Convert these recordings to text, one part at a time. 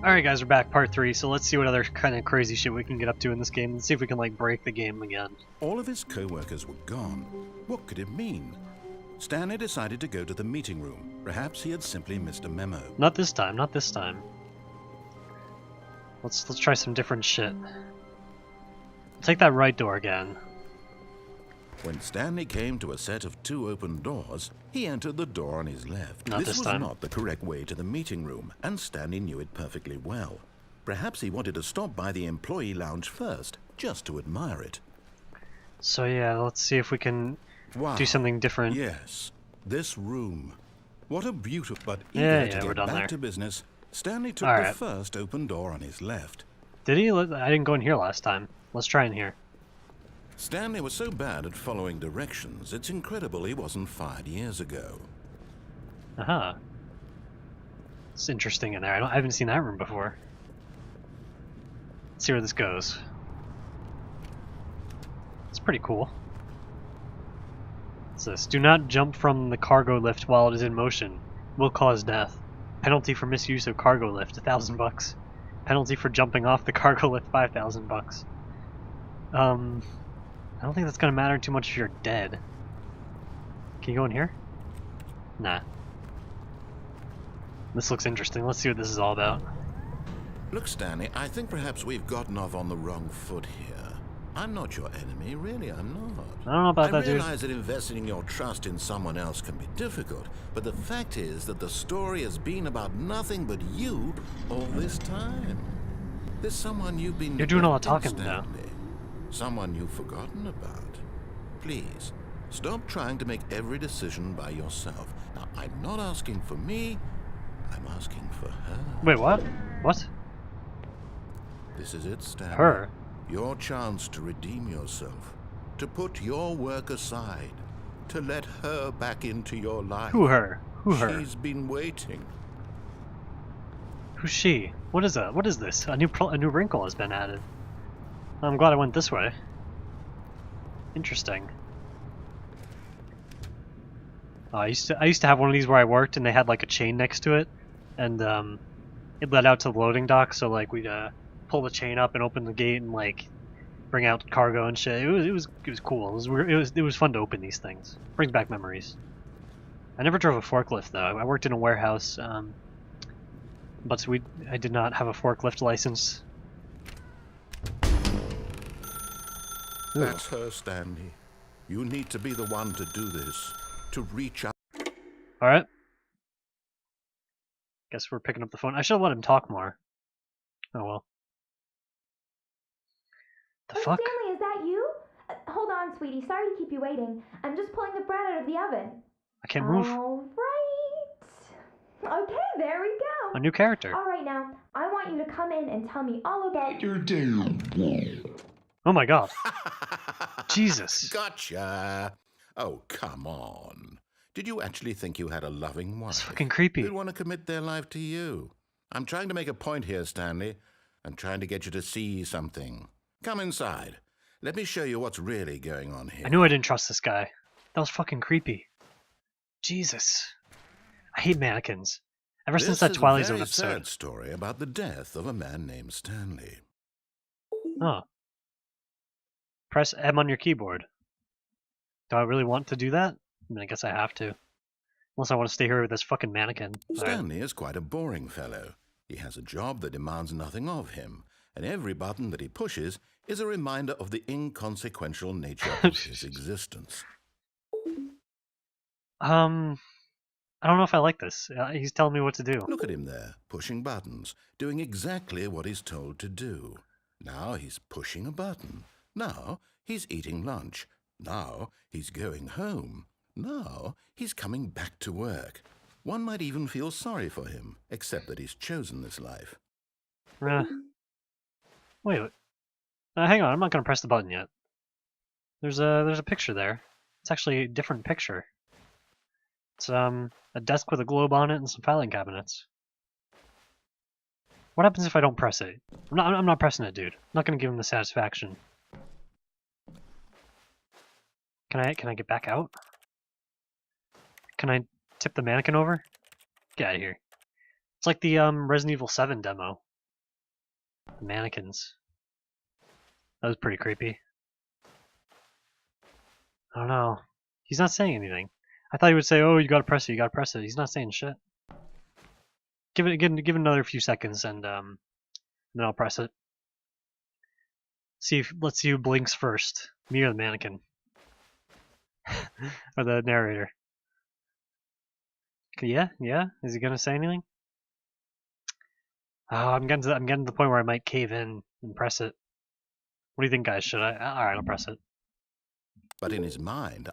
Alright guys, we're back, part 3, so let's see what other kind of crazy shit we can get up to in this game and see if we can like break the game again. All of his co-workers were gone. What could it mean? Stanley decided to go to the meeting room. Perhaps he had simply missed a memo. Not this time, not this time. Let's try some different shit. Take that right door again. When Stanley came to a set of 2 open doors, he entered the door on his left. Not This this was time. not the correct way to the meeting room, and Stanley knew it perfectly well. Perhaps he wanted to stop by the employee lounge first, just to admire it. So yeah, let's see if we can Wow. do something different. Yes, this room. What a beautiful... But Yeah, eager to we're get done back there. to business, Stanley took All the right. first open door on his left. Did he? I didn't go in here last time. Let's try in here. Stanley was so bad at following directions, it's incredible he wasn't fired years ago. Aha. It's interesting in there. I haven't seen that room before. Let's see where this goes. It's pretty cool. What's this? Do not jump from the cargo lift while it is in motion. Will cause death. Penalty for misuse of cargo lift, $1,000. Penalty for jumping off the cargo lift, $5,000. I don't think that's gonna matter too much if you're dead. Can you go in here? Nah. This looks interesting. Let's see what this is all about. Look, Stanley, I think perhaps we've gotten off on the wrong foot here. I'm not your enemy, really, I'm not. I don't know about that, I dude. realize that investing your trust in someone else can be difficult, but the fact is that the story has been about nothing but you all this time. There's someone you've been You're doing all the neglecting, talking now. Stanley. Someone you've forgotten about. Please, stop trying to make every decision by yourself. Now, I'm not asking for me, I'm asking for her. Wait, what? What? This is it, Stanley. Her? Your chance to redeem yourself, to put your work aside, to let her back into your life. Who her? Who her? She's been waiting. Who's she? What is that? What is this? A new wrinkle has been added. I'm glad I went this way. Interesting. I used to have one of these where I worked, and they had like a chain next to it, and it led out to the loading dock. So like we'd pull the chain up and open the gate and like bring out cargo and shit. It was cool. It was fun to open these things. Brings back memories. I never drove a forklift though. I worked in a warehouse, but I did not have a forklift license. Ooh. That's her, Stanley. You need to be the one to do this, to reach out. Alright. Guess we're picking up the phone. I should have let him talk more. Oh well. The Hey, fuck? Stanley, is that you? Hold on, sweetie. Sorry to keep you waiting. I'm just pulling the bread out of the oven. I can't move. All right. Okay, there we go. A new character. All right, now, I want you to come in and tell me all about your Oh my god. Jesus. Gotcha. Oh, come on. Did you actually think you had a loving wife? That's fucking creepy. Who'd want to commit their life to you? I'm trying to make a point here, Stanley. I'm trying to get you to see something. Come inside. Let me show you what's really going on here. I knew I didn't trust this guy. That was fucking creepy. Jesus. I hate mannequins. Ever since that Twilight Zone This is a very episode. sad story about the death of a man named Stanley. Oh. Press M on your keyboard. Do I really want to do that? I mean, I guess I have to. Unless I want to stay here with this fucking mannequin. Alright. Stanley is quite a boring fellow. He has a job that demands nothing of him, and every button that he pushes is a reminder of the inconsequential nature of his existence. I don't know if I like this. He's telling me what to do. Look at him there, pushing buttons, doing exactly what he's told to do. Now he's pushing a button. Now he's eating lunch. Now he's going home. Now he's coming back to work. One might even feel sorry for him, except that he's chosen this life. Wait. Hang on. I'm not gonna press the button yet. There's a picture there. It's actually a different picture. It's a desk with a globe on it and some filing cabinets. What happens if I don't press it? I'm not pressing it, dude. I'm not gonna give him the satisfaction. Can I get back out? Can I tip the mannequin over? Get out of here. It's like the Resident Evil 7 demo. The mannequins. That was pretty creepy. I don't know. He's not saying anything. I thought he would say, "Oh, you gotta press it. You gotta press it." He's not saying shit. Give it another few seconds, and then I'll press it. Let's see who blinks first. Me or the mannequin, or the narrator. Yeah. Is he gonna say anything? Oh, I'm getting to the point where I might cave in and press it. What do you think, guys? Should I? All right, I'll press it. But in his mind,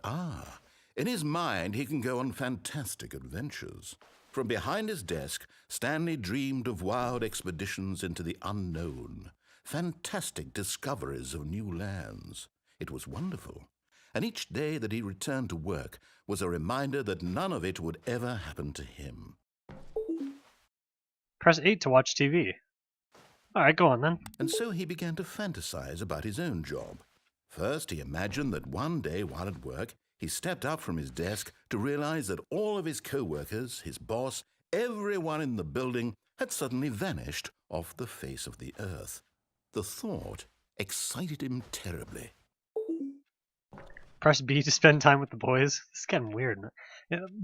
he can go on fantastic adventures. From behind his desk, Stanley dreamed of wild expeditions into the unknown, fantastic discoveries of new lands. It was wonderful. And each day that he returned to work was a reminder that none of it would ever happen to him. Press 8 to watch TV. All right, go on then. And so he began to fantasize about his own job. First, he imagined that one day while at work, he stepped up from his desk to realize that all of his co-workers, his boss, everyone in the building had suddenly vanished off the face of the earth. The thought excited him terribly. Press B to spend time with the boys. This is getting weird.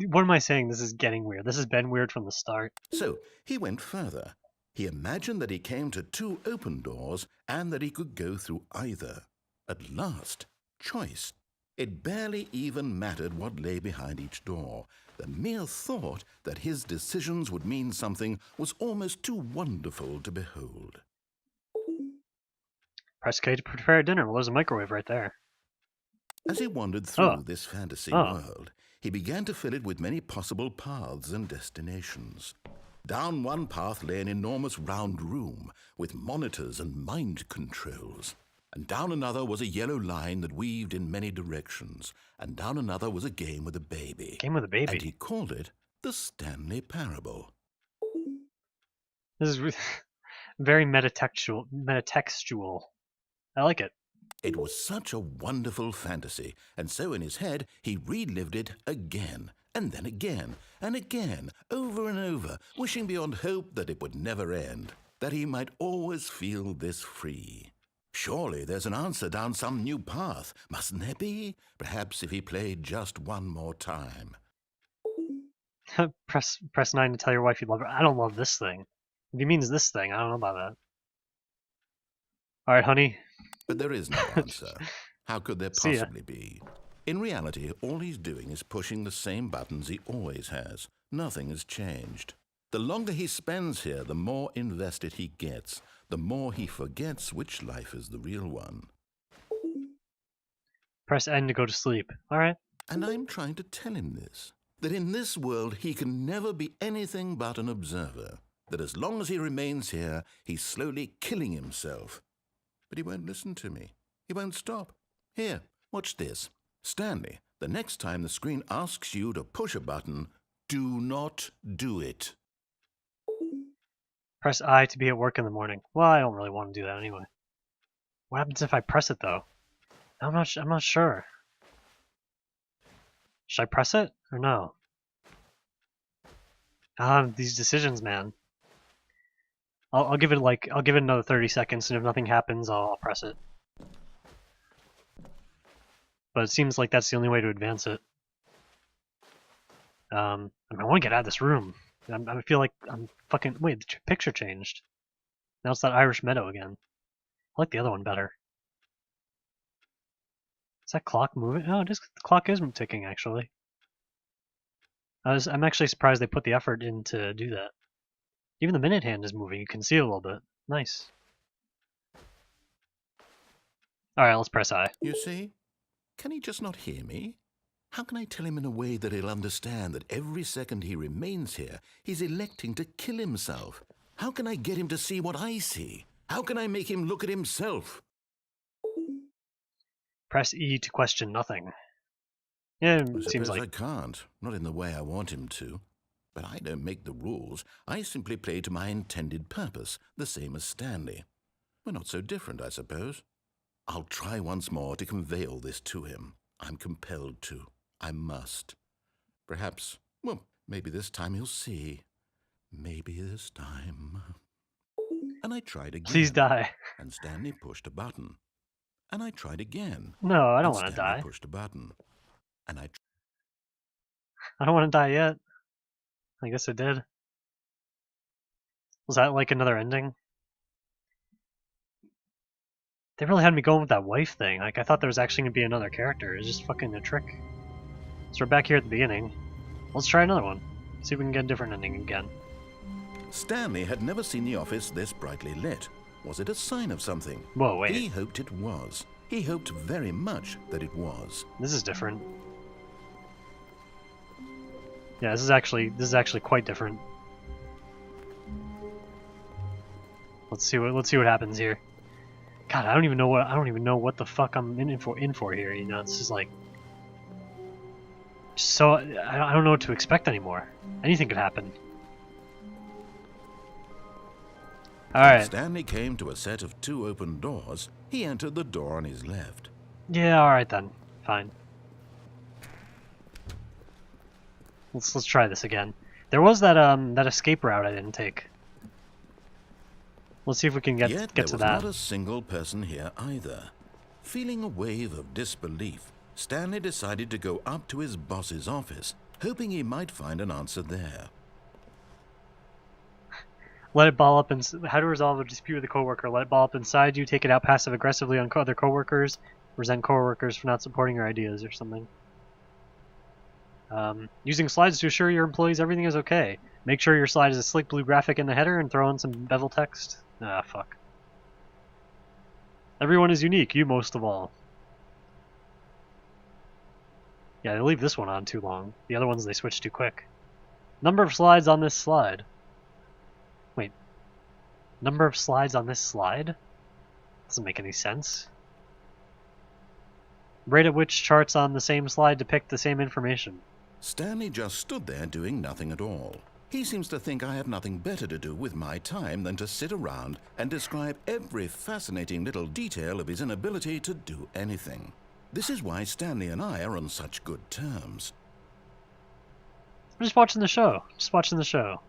What am I saying? This is getting weird. This has been weird from the start. So he went further. He imagined that he came to 2 open doors and that he could go through either. At last, choice. It barely even mattered what lay behind each door. The mere thought that his decisions would mean something was almost too wonderful to behold. Press K to prepare dinner. Well, there's a microwave right there. As he wandered through this fantasy Oh. world, he began to fill it with many possible paths and destinations. Down one path lay an enormous round room with monitors and mind controls. And down another was a yellow line that weaved in many directions. And down another was a game with a baby. Game with a baby. And he called it the Stanley Parable. This is very metatextual. I like it. It was such a wonderful fantasy, and so in his head he relived it again, and then again, and again, over and over, wishing beyond hope that it would never end, that he might always feel this free. Surely there's an answer down some new path, mustn't there be? Perhaps if he played just one more time. Press 9 to tell your wife you love her. I don't love this thing. If he means this thing, I don't know about that. All right, honey. But there is no answer. How could there See ya. possibly be? In reality, all he's doing is pushing the same buttons he always has. Nothing has changed. The longer he spends here, the more invested he gets, the more he forgets which life is the real one. Press N to go to sleep. All right. And I'm trying to tell him this, that in this world he can never be anything but an observer, that as long as he remains here, he's slowly killing himself. But he won't listen to me. He won't stop. Here, watch this. Stanley, the next time the screen asks you to push a button, do not do it. Press I to be at work in the morning. Well, I don't really want to do that anyway. What happens if I press it though? I'm not sure. Should I press it or no? These decisions, man. I'll give it another 30 seconds, and if nothing happens, I'll press it. But it seems like that's the only way to advance it. I want to get out of this room. I feel like I'm fucking. Wait, the picture changed. Now it's that Irish meadow again. I like the other one better. Is that clock moving? Oh, the clock is ticking actually. I'm actually surprised they put the effort in to do that. Even the minute hand is moving. You can see it a little bit. Nice. All right, let's press I. You see? Can he just not hear me? How can I tell him in a way that he'll understand that every second he remains here, he's electing to kill himself? How can I get him to see what I see? How can I make him look at himself? Press E to question nothing. Yeah, it seems like... I can't. Not in the way I want him to. But I don't make the rules. I simply play to my intended purpose, the same as Stanley. We're not so different, I suppose. I'll try once more to convey all this to him. I'm compelled to. I must. Perhaps, well, maybe this time he'll see. Maybe this time. And I tried again. Please die. And Stanley pushed a button. And I tried again. No, I don't And want to Stanley die. pushed a button. And I don't want to die yet. I guess I did. Was that like another ending? They really had me going with that wife thing. Like, I thought there was actually going to be another character. It's just fucking a trick. So we're back here at the beginning. Let's try another one. See if we can get a different ending again. Stanley had never seen the office this brightly lit. Was it a sign of something? Whoa, wait. He hoped it was. He hoped very much that it was. This is different. Yeah, this is actually quite different. Let's see what happens here. God, I don't even know what the fuck I'm in for here. You know, it's just like, so I don't know what to expect anymore. Anything could happen. All right. When Stanley came to a set of 2 open doors. He entered the door on his left. Yeah, all right then. Fine. Let's try this again. There was that escape route I didn't take. Let's see if we can get Yet to there was that. not a single person here either. Feeling a wave of disbelief, Stanley decided to go up to his boss's office, hoping he might find an answer there. Let it ball up and how to resolve a dispute with a coworker. Let it ball up inside you. Take it out passive aggressively on other coworkers. Resent coworkers for not supporting your ideas or something. Using slides to assure your employees everything is okay. Make sure your slide is a slick blue graphic in the header and throw in some bevel text. Ah, fuck. Everyone is unique, you most of all. Yeah, they leave this one on too long. The other ones they switch too quick. Number of slides on this slide. Wait. Number of slides on this slide? Doesn't make any sense. Rate at which charts on the same slide depict the same information. Stanley just stood there doing nothing at all. He seems to think I have nothing better to do with my time than to sit around and describe every fascinating little detail of his inability to do anything. This is why Stanley and I are on such good terms. I'm just watching the show. Just watching the show.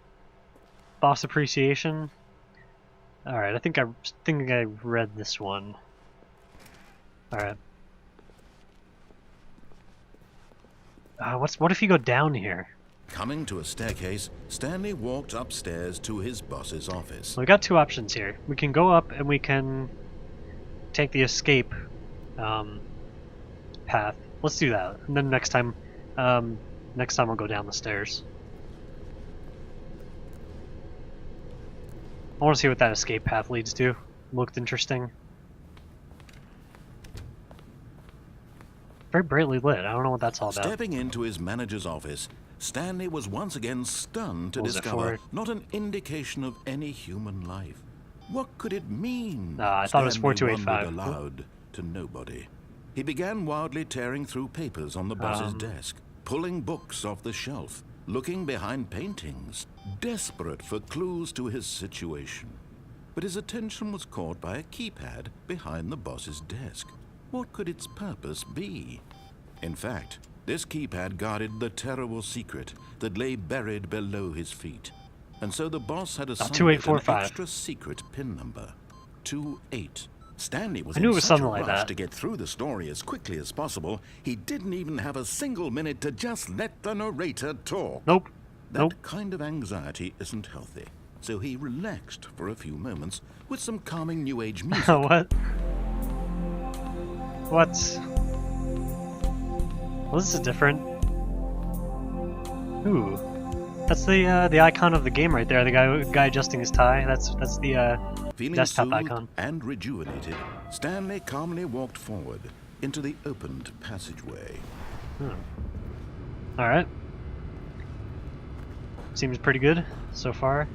Boss appreciation. Alright, I think I read this one. Alright. What if you go down here? Coming to a staircase, Stanley walked upstairs to his boss's office. We got 2 options here. We can go up and we can take the escape path. Let's do that. And then next time we'll go down the stairs. I want to see what that escape path leads to. Looked interesting. Very brightly lit. I don't know what that's all about. Stepping into his manager's office, Stanley was once again stunned to discover not an indication of any human life. What could it mean? I thought it was Stanley 4285. wondered aloud to nobody. He began wildly tearing through papers on the boss's desk, pulling books off the shelf, looking behind paintings, desperate for clues to his situation. But his attention was caught by a keypad behind the boss's desk. What could its purpose be? In fact, this keypad guarded the terrible secret that lay buried below his feet. And so the boss had assigned it an extra secret pin number, 28. Stanley was in such a rush to get through the story as quickly as possible, he didn't even have a single minute to just let the narrator talk. Nope. That kind of anxiety isn't healthy, so he relaxed for a few moments with some calming New Age music. What? Well, this is different. Ooh. That's the icon of the game right there. The guy adjusting his tie. That's the Feeling desktop soothed icon. and rejuvenated, Stanley calmly walked forward into the opened passageway. Alright. Seems pretty good so far.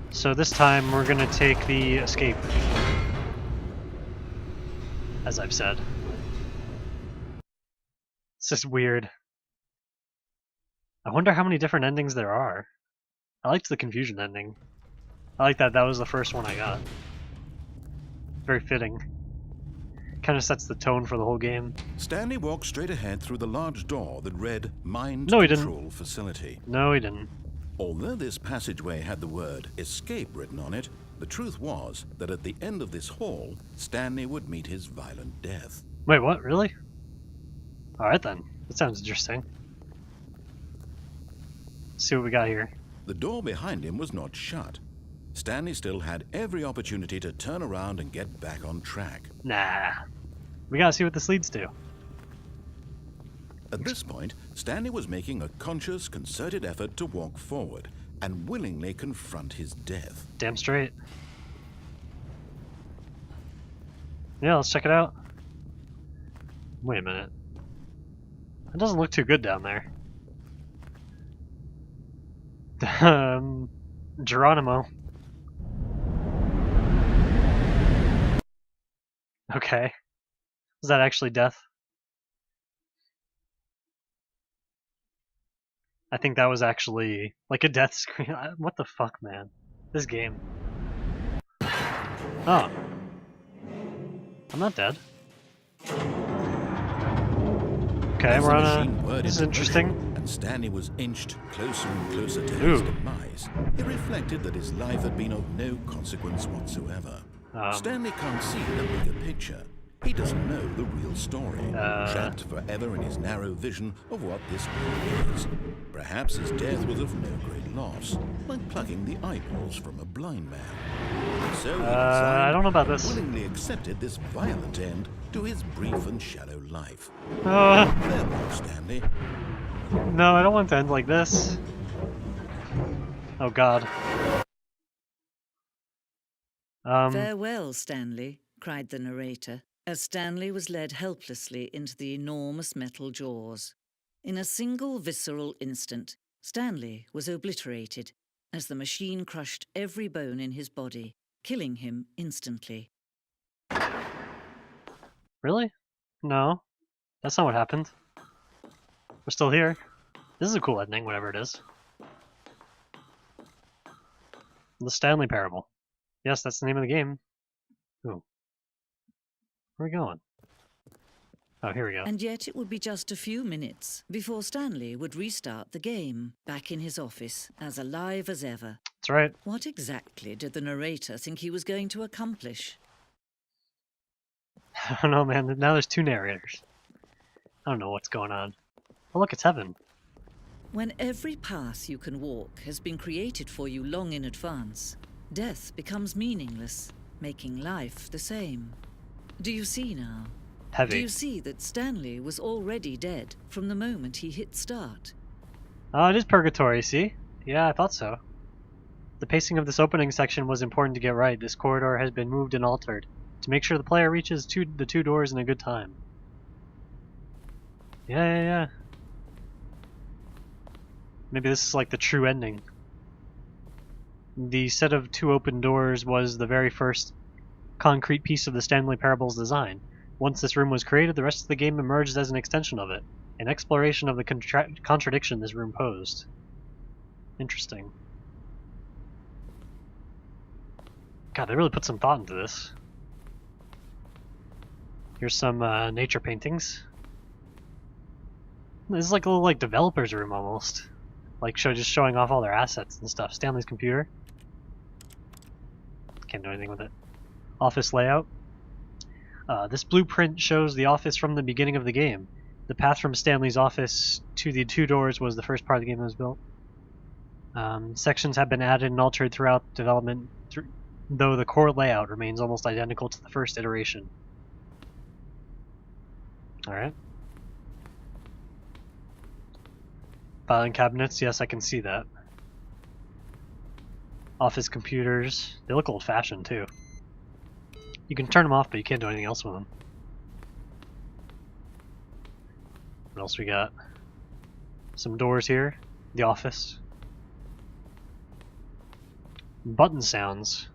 So this time we're gonna take the escape. As I've said. It's just weird. I wonder how many different endings there are. I liked the confusion ending. I like that was the first one I got. Very fitting. Kind of sets the tone for the whole game. Stanley walked straight ahead through the large door that read Mind No, he Control didn't. Facility. No, he didn't. Although this passageway had the word escape written on it, the truth was that at the end of this hall, Stanley would meet his violent death. Wait, what? Really? Alright then. That sounds interesting. Let's see what we got here. The door behind him was not shut. Stanley still had every opportunity to turn around and get back on track. Nah. We gotta see what this leads to. At this point, Stanley was making a conscious, concerted effort to walk forward and willingly confront his death. Damn straight. Yeah, let's check it out. Wait a minute. It doesn't look too good down there. Geronimo. Okay. Is that actually death? I think that was actually like a death screen. What the fuck, man? This game. Oh. I'm not dead. Okay, we're on a... This is interesting. And Stanley was inched closer and closer to his demise. It reflected that his life had been of no consequence whatsoever. Stanley can't see the bigger picture. He doesn't know the real story, trapped forever in his narrow vision of what this world is. Perhaps his death was of no great loss, like plucking the eyeballs from a blind man. So he I don't know about this. willingly accepted this violent end to his brief and shallow life. Farewell, Stanley. No, I don't want to end like this. Oh God. Farewell, Stanley, cried the narrator, as Stanley was led helplessly into the enormous metal jaws. In a single visceral instant, Stanley was obliterated as the machine crushed every bone in his body, killing him instantly. Really? No. That's not what happened. We're still here. This is a cool ending, whatever it is. The Stanley Parable. Yes, that's the name of the game. Ooh. Where are we going? Oh, here we go. And yet it would be just a few minutes before Stanley would restart the game, back in his office, as alive as ever. That's right. What exactly did the narrator think he was going to accomplish? I don't know, man. Now there's two narrators. I don't know what's going on. Oh, look, it's heaven. When every path you can walk has been created for you long in advance, death becomes meaningless, making life the same. Do you see now? Heavy. Do you see that Stanley was already dead from the moment he hit start? Oh, it is purgatory, see? Yeah, I thought so. The pacing of this opening section was important to get right. This corridor has been moved and altered to make sure the player reaches the two doors in a good time. Yeah. Maybe this is like the true ending. The set of two open doors was the very first concrete piece of the Stanley Parable's design. Once this room was created, the rest of the game emerged as an extension of it, an exploration of the contradiction this room posed. Interesting. God, they really put some thought into this. Here's some nature paintings. This is like a little developer's room almost. Like just showing off all their assets and stuff. Stanley's computer. Can't do anything with it. Office layout. This blueprint shows the office from the beginning of the game. The path from Stanley's office to the two doors was the first part of the game that was built. Sections have been added and altered throughout development, though the core layout remains almost identical to the first iteration. Alright. Filing cabinets, yes, I can see that. Office computers, they look old-fashioned too. You can turn them off, but you can't do anything else with them. What else we got? Some doors here. The office. Button sounds.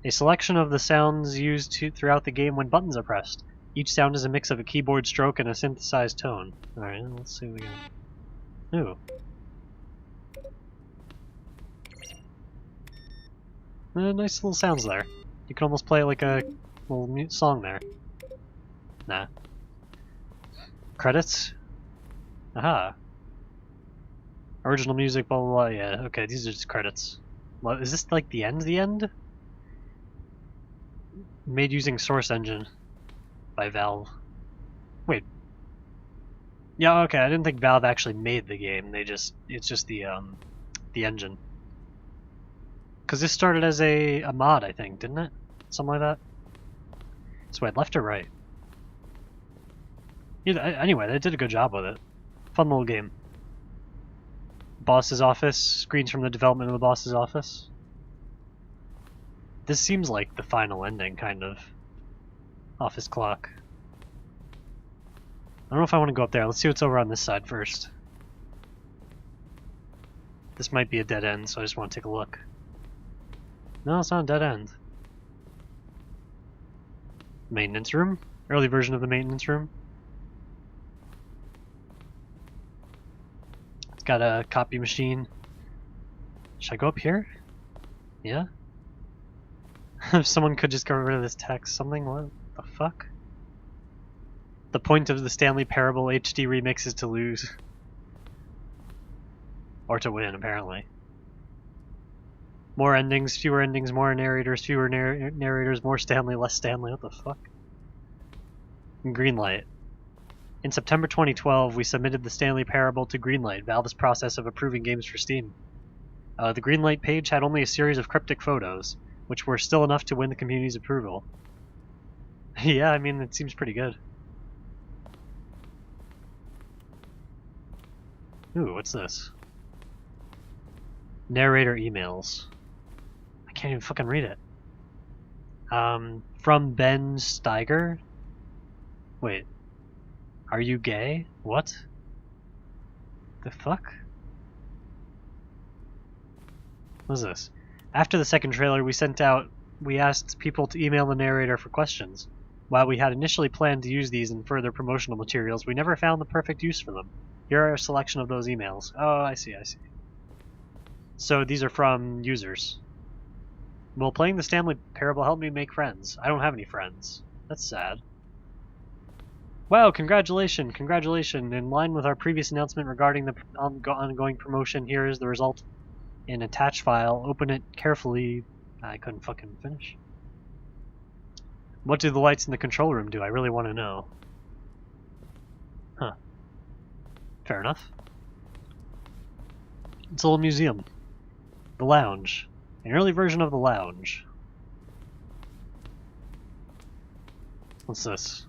A selection of the sounds used throughout the game when buttons are pressed. Each sound is a mix of a keyboard stroke and a synthesized tone. Alright, let's see what we got. Ooh. Nice little sounds there. You can almost play like a little song there. Nah. Credits? Aha. Original music, blah, blah, blah. Yeah, okay, these are just credits. Well, is this like the end? The end? Made using Source Engine by Valve. Wait. Yeah, okay, I didn't think Valve actually made the game. It's just the engine. Because this started as a mod, I think, didn't it? Something like that. So wait, left or right? Yeah, anyway, they did a good job with it. Fun little game. Boss's office, screens from the development of the boss's office. This seems like the final ending, kind of. Office clock. I don't know if I want to go up there. Let's see what's over on this side first. This might be a dead end, so I just want to take a look. No, it's not a dead end. Maintenance room? Early version of the maintenance room. It's got a copy machine. Should I go up here? Yeah? If someone could just get rid of this text. Something? What the fuck? The point of the Stanley Parable HD remix is to lose. Or to win, apparently. More endings, more narrators, fewer narrators, more Stanley, less Stanley. What the fuck? Greenlight. In September 2012, we submitted the Stanley Parable to Greenlight, Valve's process of approving games for Steam. The Greenlight page had only a series of cryptic photos, which were still enough to win the community's approval. Yeah, I mean, it seems pretty good. Ooh, what's this? Narrator emails. I can't even fucking read it. From Ben Steiger? Wait. Are you gay? What? The fuck? What is this? After the second trailer, we asked people to email the narrator for questions. While we had initially planned to use these in further promotional materials, we never found the perfect use for them. Here are a selection of those emails. Oh, I see. So these are from users. Will playing the Stanley Parable help me make friends? I don't have any friends. That's sad. Wow, congratulations. In line with our previous announcement regarding the ongoing promotion, here is the result in attached file. Open it carefully. I couldn't fucking finish. What do the lights in the control room do? I really want to know. Huh. Fair enough. It's a little museum. The lounge. An early version of the lounge. What's this?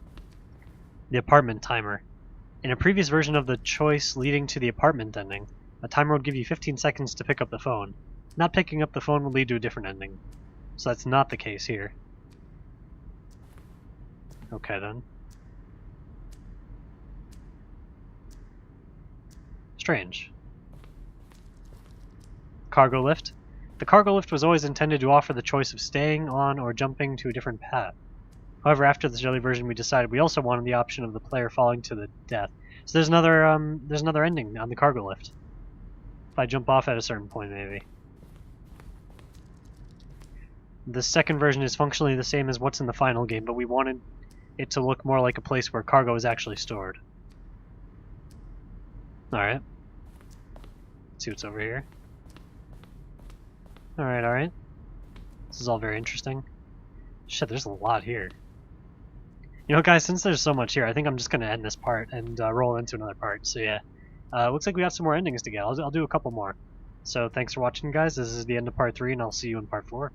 The apartment timer. In a previous version of the choice leading to the apartment ending, a timer would give you 15 seconds to pick up the phone. Not picking up the phone would lead to a different ending. So that's not the case here. Okay then. Strange. Cargo lift. The cargo lift was always intended to offer the choice of staying on or jumping to a different path. However, after this early version, we decided we also wanted the option of the player falling to the death. So there's another ending on the cargo lift. If I jump off at a certain point, maybe. The second version is functionally the same as what's in the final game, but we wanted it to look more like a place where cargo is actually stored. Alright. Let's see what's over here. Alright. This is all very interesting. Shit, there's a lot here. You know, guys, since there's so much here, I think I'm just going to end this part and roll into another part. So yeah, looks like we got some more endings to get. I'll do a couple more. So thanks for watching, guys. This is the end of part 3, and I'll see you in part 4.